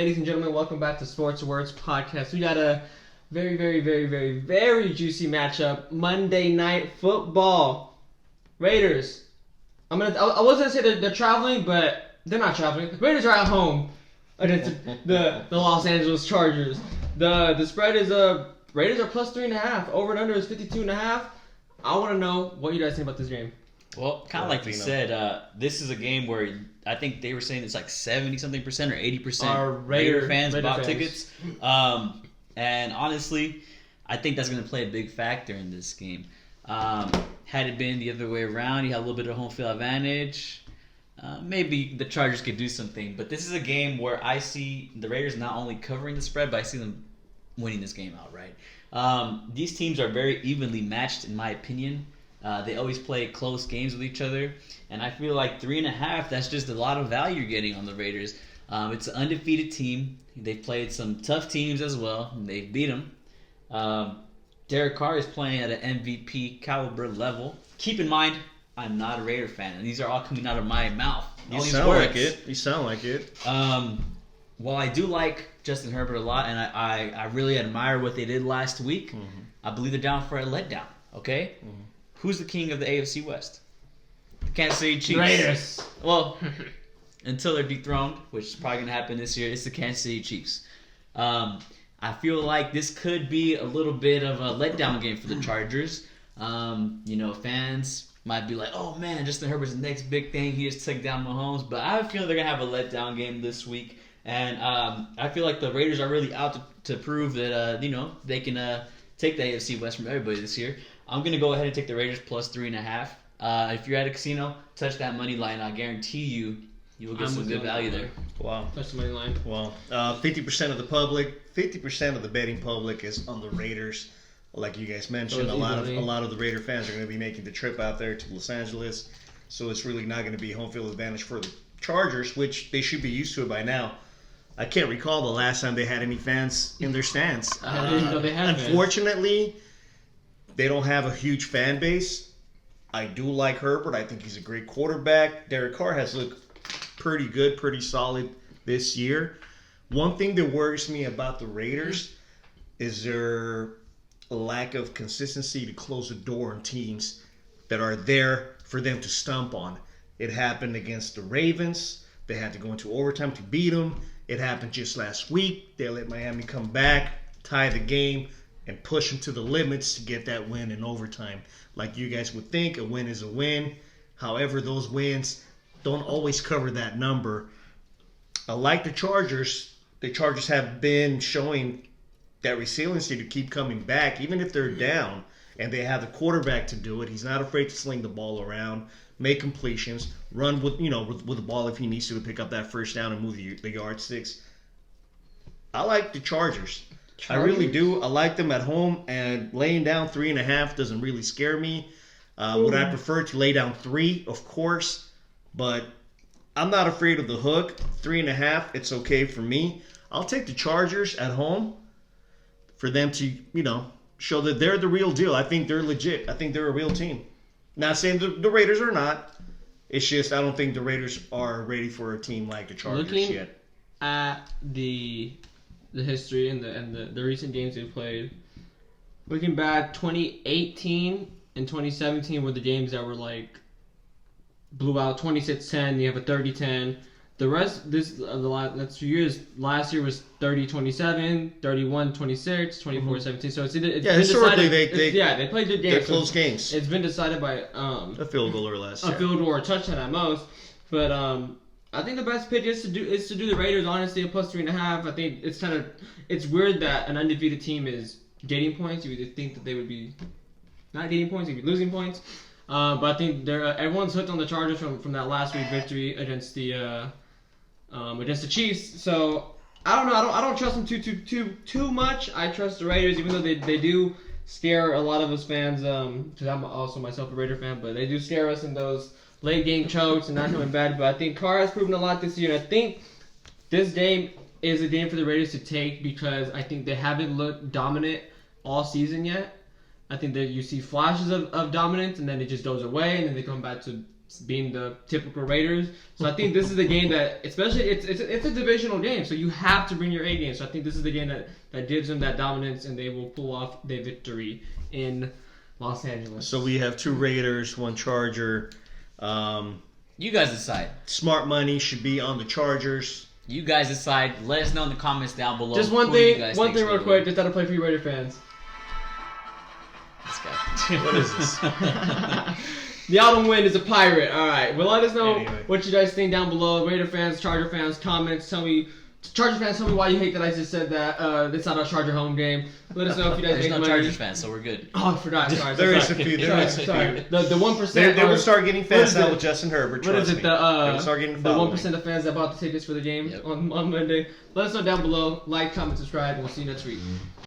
Ladies and gentlemen, welcome back to Sports Words Podcast. We got a very, very, very, very, very juicy matchup. Monday Night Football. Raiders. I was gonna say they're traveling, but they're not traveling. The Raiders are at home against the Los Angeles Chargers. The spread is Raiders are plus 3.5. Over and under is 52.5. I want to know what you guys think about this game. Well, kind of like you said, this is a game where I think they were saying it's like 70-something% or 80% Raider fans bought tickets. And honestly, I think that's going to play a big factor in this game. Had it been the other way around, you had a little bit of home field advantage. Maybe the Chargers could do something. But this is a game where I see the Raiders not only covering the spread, but I see them winning this game outright. These teams are very evenly matched, in my opinion. They always play close games with each other, and I feel like 3.5. That's just a lot of value you're getting on the Raiders. It's an undefeated team. They've played some tough teams as well, and they beat them. Derek Carr is playing at an MVP caliber level. Keep in mind, I'm not a Raider fan, and these are all coming out of my mouth. You sound like it. While I do like Justin Herbert a lot, and I really admire what they did last week, I believe they're down for a letdown. Okay. Who's the king of the AFC West? The Kansas City Chiefs. Raiders. Well, until they're dethroned, which is probably going to happen this year, it's the Kansas City Chiefs. I feel like this could be a little bit of a letdown game for the Chargers. Fans might be like, oh man, Justin Herbert's the next big thing. He just took down Mahomes. But I feel they're going to have a letdown game this week. And I feel like the Raiders are really out to prove that, they can take the AFC West from everybody this year. I'm going to go ahead and take the Raiders plus 3.5. If you're at a casino, touch that money line. I guarantee you will get some good value there. Wow. Touch the money line. Well, 50% of the public, 50% of the betting public is on the Raiders. Like you guys mentioned, a lot of the Raider fans are going to be making the trip out there to Los Angeles. So it's really not going to be home field advantage for the Chargers, which they should be used to it by now. I can't recall the last time they had any fans in their stands. I didn't know they had Unfortunately, they don't have a huge fan base. I do like Herbert. I think he's a great quarterback. Derek Carr has looked pretty good, pretty solid this year. One thing that worries me about the Raiders is their lack of consistency to close the door on teams that are there for them to stomp on. It happened against the Ravens. They had to go into overtime to beat them. It happened just last week. They let Miami come back, tie the game, and push them to the limits to get that win in overtime. Like you guys would think, a win is a win. However, those wins don't always cover that number. Like the Chargers have been showing that resiliency to keep coming back, even if they're down, and they have the quarterback to do it. He's not afraid to sling the ball around, make completions, run with the ball if he needs to pick up that first down and move the yardsticks. I like the Chargers. I really do. I like them at home, and laying down 3.5 doesn't really scare me. Would I prefer to lay down 3? Of course, but I'm not afraid of the hook. 3.5, it's okay for me. I'll take the Chargers at home for them to, show that they're the real deal. I think they're legit. I think they're a real team. Not saying the Raiders are not. It's just I don't think the Raiders are ready for a team like the Chargers yet. At the history and the recent games they've played, looking back, 2018 and 2017 were the games that were like blew out 26-10. You have a 30-10. The rest the last few years, last year was 30-27, 31-26, 24-17. So it's historically they played good games. They're close games. It's been decided by a field goal or less. A field goal or a touchdown at most. But I think the best pick is to do the Raiders, honestly, at plus 3.5. I think it's weird that an undefeated team is getting points. You would think that they would be not getting points, they'd be losing points. But I think everyone's hooked on the Chargers from that last week victory against the Chiefs. So I don't know. I don't trust them too much. I trust the Raiders, even though they do scare a lot of us fans. Because I'm also myself a Raider fan, but they do scare us in those late game chokes and not coming back. But I think Carr has proven a lot this year. And I think this game is a game for the Raiders to take because I think they haven't looked dominant all season yet. I think that you see flashes of dominance and then it just goes away and then they come back to being the typical Raiders. So I think this is the game that, especially it's a divisional game, so you have to bring your A game. So I think this is the game that gives them that dominance, and they will pull off their victory in Los Angeles. So we have 2 Raiders, 1 Charger. You guys decide. Smart money should be on the Chargers. You guys decide. Let us know in the comments down below. Just one thing real quick, just out of play for you Raider fans. This guy. What is this? The autumn wind is a pirate. All right. Well, let us know Anyway. what you guys think down below. Raider fans, Charger fans, comments. Charger fans, tell me why you hate that I just said that. It's not a Charger home game. Let us know if you guys There's make no money. Chargers fans, so we're good. Oh, I forgot. Sorry. There is sorry. a few. There is a Sorry. few. The 1%. They will start getting fans What is out it? with Justin Herbert. What is Trust it? me. The They will start getting the following. 1% of fans that bought the tickets for the game Yep. on Monday. Let us know down below. Like, comment, subscribe, and we'll see you next week.